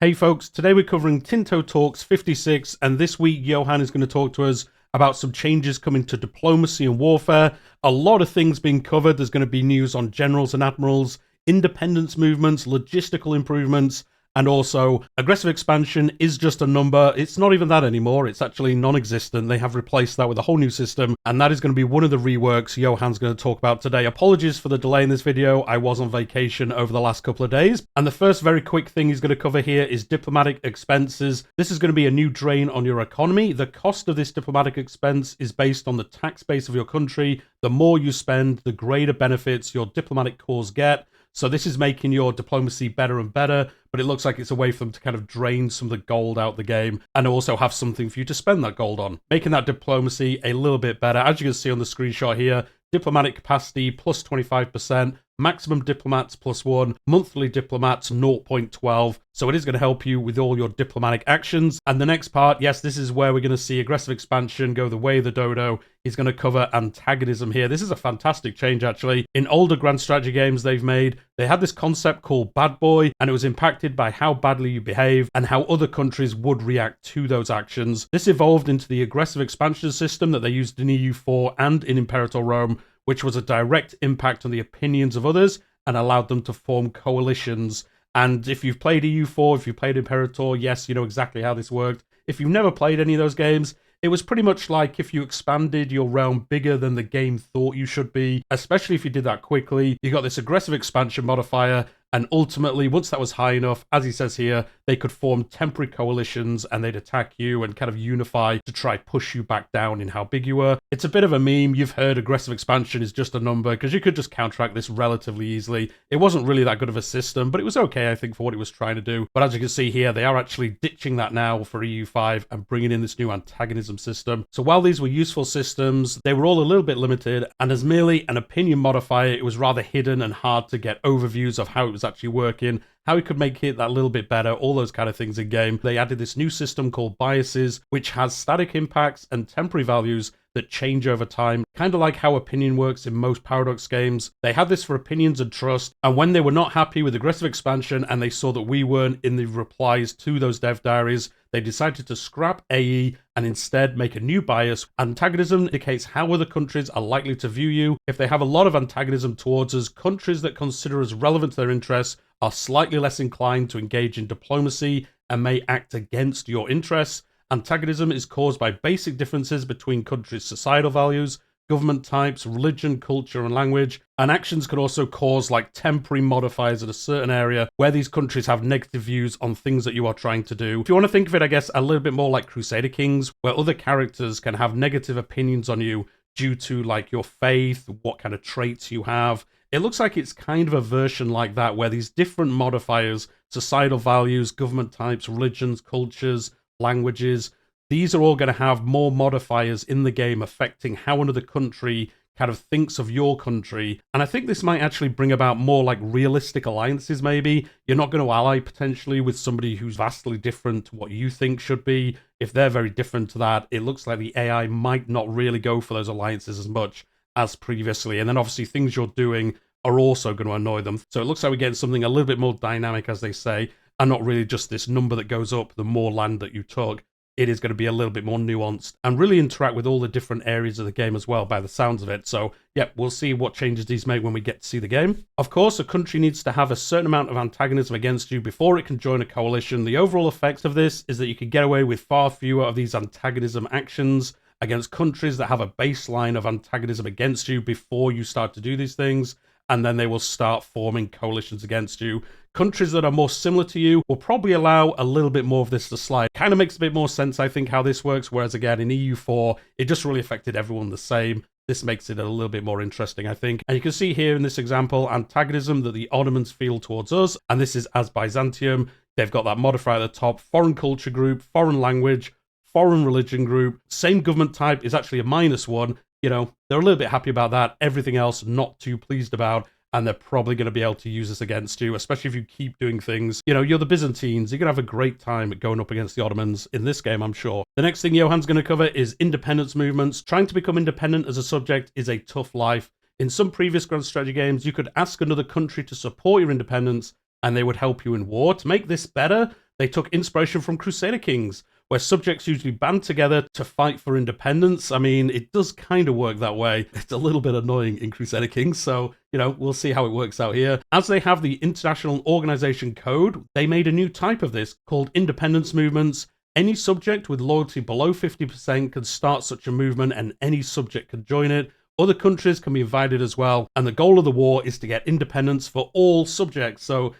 Hey folks, today we're covering Tinto Talks 56, and this week Johan is going to talk to us about some changes coming to diplomacy and warfare. A lot of things being covered. There's going to be news on generals and admirals, independence movements, logistical improvements, and also aggressive expansion is just a number. It's not even that anymore. It's actually non-existent. They have replaced that with a whole new system, and that is going to be one of the reworks Johan's going to talk about today. Apologies for the delay in this video. I was on vacation over the last couple of days. And the first very quick thing he's going to cover here is diplomatic expenses. This is going to be a new drain on your economy. The cost of this diplomatic expense is based on the tax base of your country. The more you spend, the greater benefits your diplomatic cause get. So this is making your diplomacy better and better, but it looks like it's a way for them to kind of drain some of the gold out the game and also have something for you to spend that gold on, making that diplomacy a little bit better. As you can see on the screenshot here, diplomatic capacity plus 25%, maximum diplomats plus 1, monthly diplomats 0.12. So it is going to help you with all your diplomatic actions. And the next part, yes, this is where we're going to see aggressive expansion go the way of the dodo. He's going to cover antagonism here. This is a fantastic change, actually. In older grand strategy games they've made, they had this concept called bad boy, and it was impacted by how badly you behave and how other countries would react to those actions. This evolved into the aggressive expansion system that they used in EU4 and in Imperator Rome, which was a direct impact on the opinions of others and allowed them to form coalitions. And if you've played EU4, if you've played Imperator, yes, you know exactly how this worked. If you've never played any of those games, it was pretty much like if you expanded your realm bigger than the game thought you should be, especially if you did that quickly. You got this aggressive expansion modifier, and ultimately, once that was high enough, as he says here, they could form temporary coalitions and they'd attack you and kind of unify to try push you back down in how big you were. It's a bit of a meme. You've heard aggressive expansion is just a number because you could just counteract this relatively easily. It wasn't really that good of a system, but it was okay, I think, for what it was trying to do. But as you can see here, they are actually ditching that now for EU5 and bringing in this new antagonism system. So while these were useful systems, they were all a little bit limited, and as merely an opinion modifier, it was rather hidden and hard to get overviews of how it was actually working, how we could make it that little bit better, all those kind of things in game. They added this new system called biases, which has static impacts and temporary values that change over time, kind of like how opinion works in most Paradox games. They had this for opinions and trust, and when they were not happy with aggressive expansion and they saw that we weren't in the replies to those dev diaries, they decided to scrap AE and instead make a new bias. Antagonism indicates how other countries are likely to view you. If they have a lot of antagonism towards us, countries that consider us relevant to their interests are slightly less inclined to engage in diplomacy and may act against your interests. Antagonism is caused by basic differences between countries' societal values, government types, religion, culture, and language. And actions can also cause like temporary modifiers in a certain area where these countries have negative views on things that you are trying to do. If you want to think of it, I guess, a little bit more like Crusader Kings, where other characters can have negative opinions on you due to like your faith, what kind of traits you have. It looks like it's kind of a version like that, where these different modifiers, societal values, government types, religions, cultures, languages, these are all going to have more modifiers in the game affecting how another country kind of thinks of your country. And I think this might actually bring about more like realistic alliances, maybe. You're not going to ally potentially with somebody who's vastly different to what you think should be. If they're very different to that, it looks like the AI might not really go for those alliances as much as previously. And then obviously things you're doing are also going to annoy them. So it looks like we're getting something a little bit more dynamic, as they say, and not really just this number that goes up the more land that you took. It is going to be a little bit more nuanced and really interact with all the different areas of the game as well, by the sounds of it. So yeah, we'll see what changes these make when we get to see the game. Of course, a country needs to have a certain amount of antagonism against you before it can join a coalition. The overall effect of this is that you can get away with far fewer of these antagonism actions against countries that have a baseline of antagonism against you before you start to do these things, and then they will start forming coalitions against you. Countries that are more similar to you will probably allow a little bit more of this to slide. Kind of makes a bit more sense, I think, how this works, whereas again, in EU4, it just really affected everyone the same. This makes it a little bit more interesting, I think. And you can see here in this example, antagonism that the Ottomans feel towards us, and this is as Byzantium. They've got that modifier at the top, foreign culture group, foreign language, foreign religion group. Same government type is actually a -1. You know, they're a little bit happy about that. Everything else, not too pleased about. And they're probably going to be able to use this against you, especially if you keep doing things. You know, you're the Byzantines. You're going to have a great time going up against the Ottomans in this game, I'm sure. The next thing Johan's going to cover is independence movements. Trying to become independent as a subject is a tough life. In some previous grand strategy games, you could ask another country to support your independence and they would help you in war. To make this better, They took inspiration from Crusader Kings, where subjects usually band together to fight for independence. I mean, it does kind of work that way. It's a little bit annoying in Crusader Kings, so, we'll see how it works out here. As they have the International Organization Code, they made a new type of this called independence movements. Any subject with loyalty below 50% can start such a movement, and any subject can join it. Other countries can be invited as well, and the goal of the war is to get independence for all subjects. So,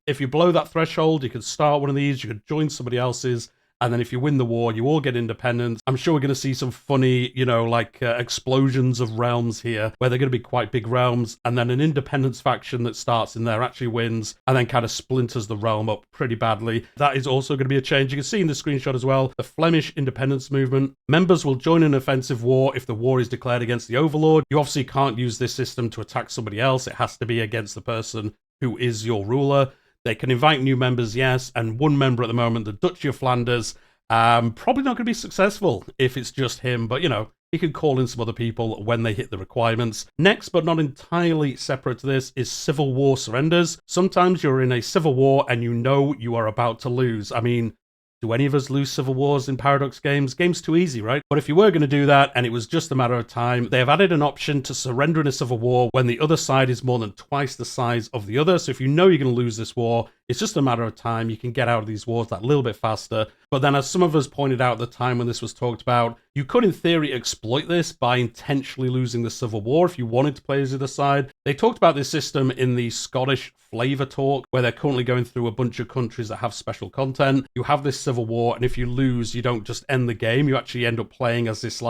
if you blow that threshold, you can start one of these, you could join somebody else's, and then if you win the war, you all get independence. I'm sure we're going to see some funny, explosions of realms here, where they're going to be quite big realms, and then an independence faction that starts in there actually wins, and then kind of splinters the realm up pretty badly. That is also going to be a change. You can see in the screenshot as well, the Flemish independence movement. Members will join an offensive war if the war is declared against the overlord. You obviously can't use this system to attack somebody else. It has to be against the person who is your ruler. They can invite new members, yes, and one member at the moment, the Duchy of Flanders, probably not going to be successful if it's just him, but he can call in some other people when they hit the requirements. Next, but not entirely separate to this, is civil war surrenders. Sometimes you're in a civil war and you are about to lose. I mean, do any of us lose civil wars in Paradox games? Game's too easy, right? But if you were going to do that and it was just a matter of time, they have added an option to surrender in a civil war when the other side is more than twice the size of the other. So if you know you're going to lose this war, it's just a matter of time. You can get out of these wars that little bit faster. But then, as some of us pointed out at the time when this was talked about, you could in theory exploit this by intentionally losing the civil war if you wanted to play as the other side. They talked about this system in the Scottish Flavour talk, where they're currently going through a bunch of countries that have special content. You have this civil war, and if you lose, you don't just end the game. You actually end up playing as this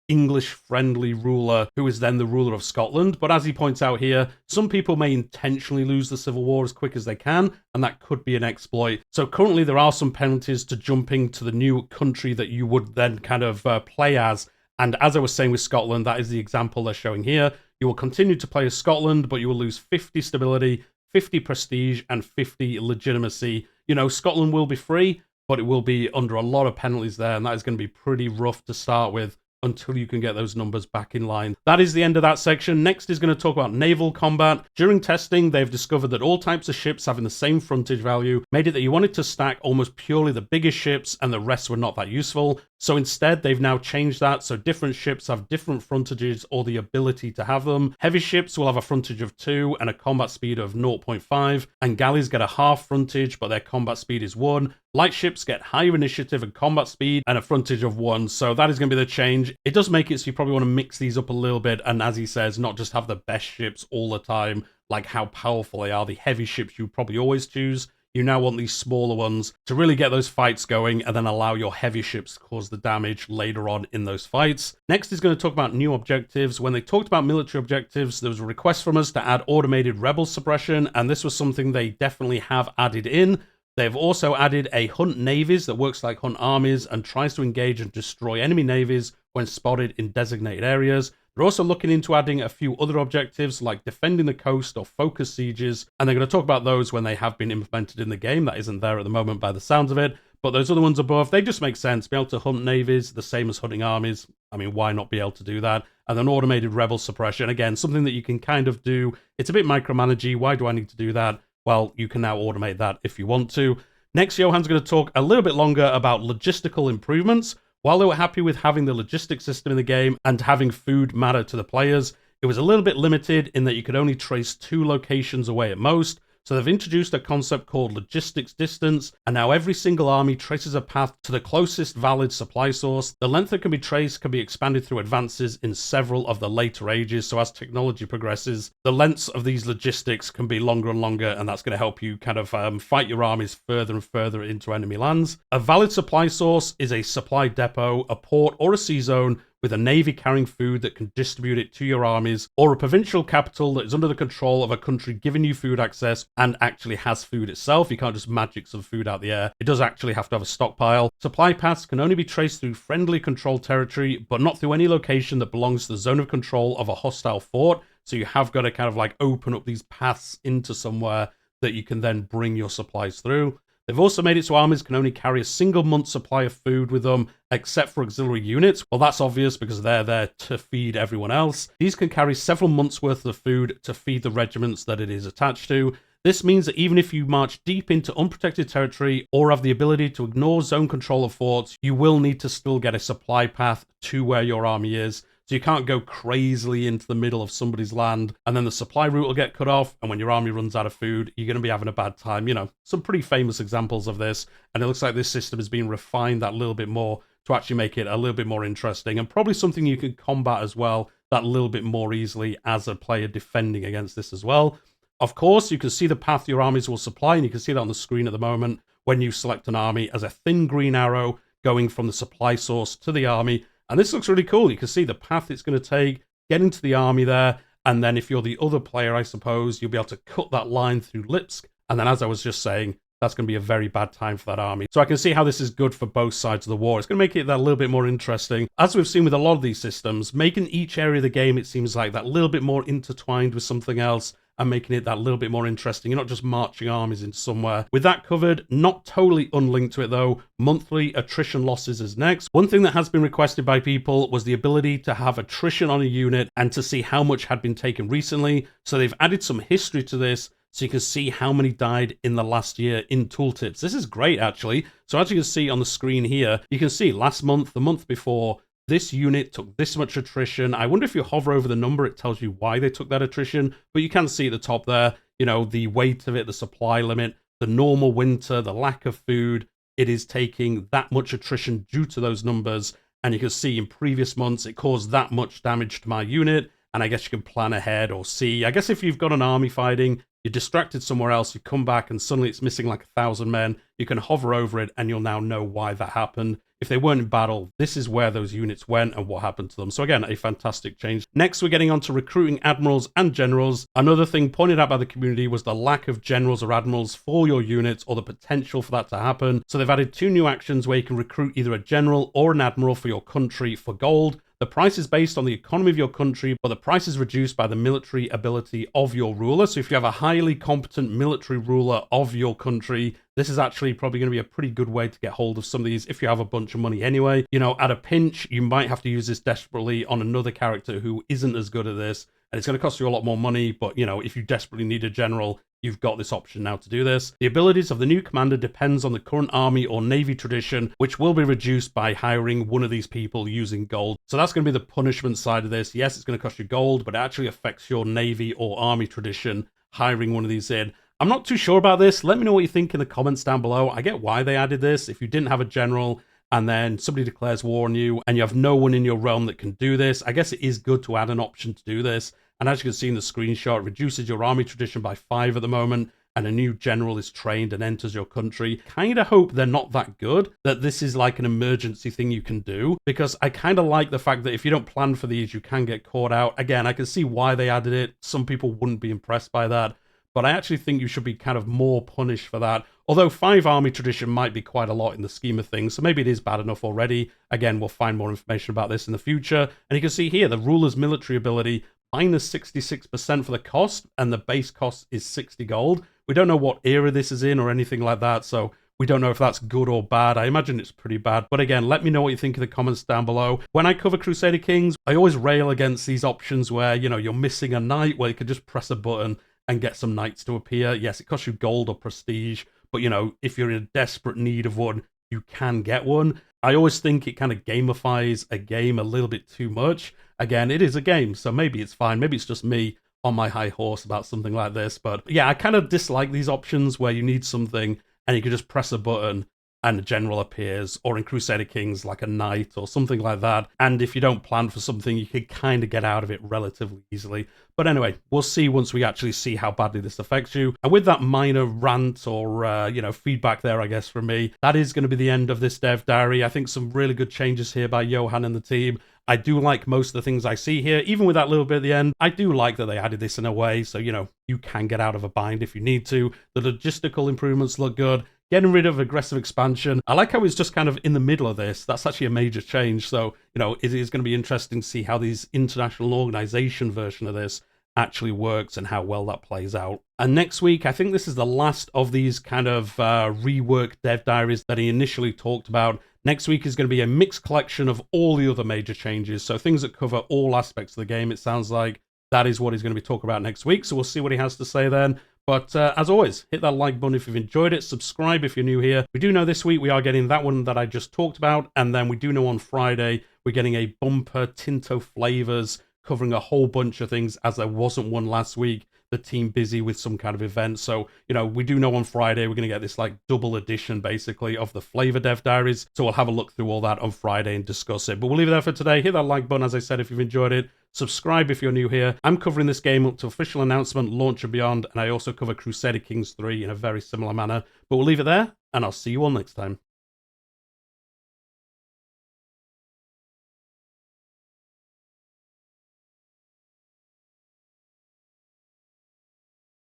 English-friendly ruler who is then the ruler of Scotland. But as he points out here, some people may intentionally lose the civil war as quick as they can, and that could be an exploit. So currently there are some penalties to jumping to the new country that you would then kind of play as. And as I was saying with Scotland, that is the example they're showing here. You will continue to play as Scotland, but you will lose 50 stability, 50 prestige, and 50 legitimacy. Scotland will be free, but it will be under a lot of penalties there, and that is going to be pretty rough to start with until you can get those numbers back in line. That is the end of that section. Next is going to talk about naval combat. During testing, they've discovered that all types of ships having the same frontage value made it that you wanted to stack almost purely the biggest ships and the rest were not that useful. So instead, they've now changed that so different ships have different frontages or the ability to have them. Heavy ships will have a frontage of 2 and a combat speed of 0.5, and galleys get a half frontage, but their combat speed is 1. Light ships get higher initiative and combat speed and a frontage of 1, so that is going to be the change. It does make it so you probably want to mix these up a little bit, and as he says, not just have the best ships all the time, like how powerful they are. The heavy ships you would probably always choose. You now want these smaller ones to really get those fights going and then allow your heavy ships to cause the damage later on in those fights. Next is going to talk about new objectives. When they talked about military objectives, there was a request from us to add automated rebel suppression, and this was something they definitely have added in. They've also added a hunt navies that works like hunt armies and tries to engage and destroy enemy navies when spotted in designated areas. They're also looking into adding a few other objectives like defending the coast or focus sieges, and they're going to talk about those when they have been implemented in the game. That isn't there at the moment by the sounds of it, but those other ones above, they just make sense. Be able to hunt navies, the same as hunting armies. I mean, why not be able to do that? And then automated rebel suppression, again, something that you can kind of do. It's a bit micromanagey. Why do I need to do that? Well, you can now automate that if you want to. Next, Johan's going to talk a little bit longer about logistical improvements. While they were happy with having the logistics system in the game and having food matter to the players, it was a little bit limited in that you could only trace 2 locations away at most. So they've introduced a concept called logistics distance, and now every single army traces a path to the closest valid supply source. The length that can be traced can be expanded through advances in several of the later ages. So as technology progresses, the lengths of these logistics can be longer and longer, and that's going to help you kind of fight your armies further and further into enemy lands. A valid supply source is a supply depot, a port, or a sea zone with a navy carrying food that can distribute it to your armies, or a provincial capital that is under the control of a country giving you food access and actually has food itself. You can't just magic some food out the air. It does actually have to have a stockpile. Supply paths can only be traced through friendly controlled territory, but not through any location that belongs to the zone of control of a hostile fort. So you have got to kind of like open up these paths into somewhere that you can then bring your supplies through. They've also made it so armies can only carry a single month's supply of food with them, except for auxiliary units. Well, that's obvious because they're there to feed everyone else. These can carry several months' worth of food to feed the regiments that it is attached to. This means that even if you march deep into unprotected territory or have the ability to ignore zone control of forts, you will need to still get a supply path to where your army is. So you can't go crazily into the middle of somebody's land and then the supply route will get cut off, and when your army runs out of food, you're going to be having a bad time. You know, some pretty famous examples of this, and it looks like this system has been refined that little bit more to actually make it a little bit more interesting, and probably something you can combat as well that little bit more easily as a player defending against this as well. Of course, you can see the path your armies will supply, and you can see that on the screen at the moment when you select an army as a thin green arrow going from the supply source to the army. And this looks really cool. You can see the path it's going to take, get into the army there, and then if you're the other player, I suppose, you'll be able to cut that line through Lipsk. And then, as I was just saying, that's going to be a very bad time for that army. So I can see how this is good for both sides of the war. It's going to make it that little bit more interesting. As we've seen with a lot of these systems, making each area of the game, it seems like, that little bit more intertwined with something else, and making it that little bit more interesting. You're not just marching armies into somewhere. With that covered, not totally unlinked to it though, monthly attrition losses is next. One thing that has been requested by people was the ability to have attrition on a unit and to see how much had been taken recently. So they've added some history to this, so you can see how many died in the last year in tooltips. This is great, actually. So as you can see on the screen here, you can see last month, the month before, this unit took this much attrition. I wonder if you hover over the number, it tells you why they took that attrition, but you can see at the top there, you know, the weight of it, the supply limit, the normal winter, the lack of food. It is taking that much attrition due to those numbers. And you can see in previous months, it caused that much damage to my unit. And I guess you can plan ahead or see. I guess if you've got an army fighting, you're distracted somewhere else, you come back and suddenly it's missing like 1,000 men, you can hover over it and you'll now know why that happened. If they weren't in battle, this is where those units went and what happened to them. So again, a fantastic change. Next, we're getting on to recruiting admirals and generals. Another thing pointed out by the community was the lack of generals or admirals for your units, or the potential for that to happen. So they've added 2 new actions where you can recruit either a general or an admiral for your country for gold. The price is based on the economy of your country, but the price is reduced by the military ability of your ruler. So if you have a highly competent military ruler of your country, this is actually probably going to be a pretty good way to get hold of some of these if you have a bunch of money anyway. You know, at a pinch, you might have to use this desperately on another character who isn't as good at this, and it's going to cost you a lot more money, but, you know, if you desperately need a general, you've got this option now to do this. The abilities of the new commander depends on the current army or navy tradition, which will be reduced by hiring one of these people using gold. So that's going to be the punishment side of this. Yes, it's going to cost you gold, but it actually affects your navy or army tradition, hiring one of these in. I'm not too sure about this. Let me know what you think in the comments down below. I get why they added this. If you didn't have a general and then somebody declares war on you and you have no one in your realm that can do this, I guess it is good to add an option to do this. And as you can see in the screenshot, it reduces your army tradition by 5 at the moment, and a new general is trained and enters your country. Kind of hope they're not that good, that this is like an emergency thing you can do, because I kind of like the fact that if you don't plan for these, you can get caught out. Again, I can see why they added it. Some people wouldn't be impressed by that, but I actually think you should be kind of more punished for that. Although 5 army tradition might be quite a lot in the scheme of things, so maybe it is bad enough already. Again, we'll find more information about this in the future. And you can see here, the ruler's military ability, minus 66% for the cost, and the base cost is 60 gold. We don't know what era this is in or anything like that, so we don't know if that's good or bad. I imagine it's pretty bad. But again, let me know what you think in the comments down below. When I cover Crusader Kings, I always rail against these options where, you know, you're missing a knight, where you could just press a button and get some knights to appear. Yes, it costs you gold or prestige, but, you know, if you're in desperate need of one, you can get one. I always think it kind of gamifies a game a little bit too much. Again, it is a game, so maybe it's fine. Maybe it's just me on my high horse about something like this. But yeah, I kind of dislike these options where you need something and you can just press a button and a general appears, or in Crusader Kings, like a knight or something like that. And if you don't plan for something, you can kind of get out of it relatively easily. But anyway, we'll see once we actually see how badly this affects you. And with that minor rant or, you know, feedback there, I guess, from me, that is going to be the end of this dev diary. I think some really good changes here by Johan and the team. I do like most of the things I see here, even with that little bit at the end. I do like that they added this in a way so, you know, you can get out of a bind if you need to. The logistical improvements look good. Getting rid of aggressive expansion. I like how it's just kind of in the middle of this. That's actually a major change. So, you know, it is going to be interesting to see how these international organization version of this actually works and how well that plays out. And next week, I think this is the last of these kind of reworked dev diaries that he initially talked about. Next week is going to be a mixed collection of all the other major changes. So things that cover all aspects of the game, it sounds like. That is what he's going to be talking about next week. So we'll see what he has to say then. But as always, hit that like button if you've enjoyed it. Subscribe if you're new here. We do know this week we are getting that one that I just talked about. And then we do know on Friday we're getting a bumper Tinto flavors covering a whole bunch of things, as there wasn't one last week. The team busy with some kind of event. So, we do know on Friday we're going to get this like double edition basically of the Flavor Dev Diaries. So we'll have a look through all that on Friday and discuss it. But we'll leave it there for today. Hit that like button, as I said, if you've enjoyed it. Subscribe if you're new here. I'm covering this game up to official announcement, launch and beyond. And I also cover Crusader Kings 3 in a very similar manner. But we'll leave it there, and I'll see you all next time.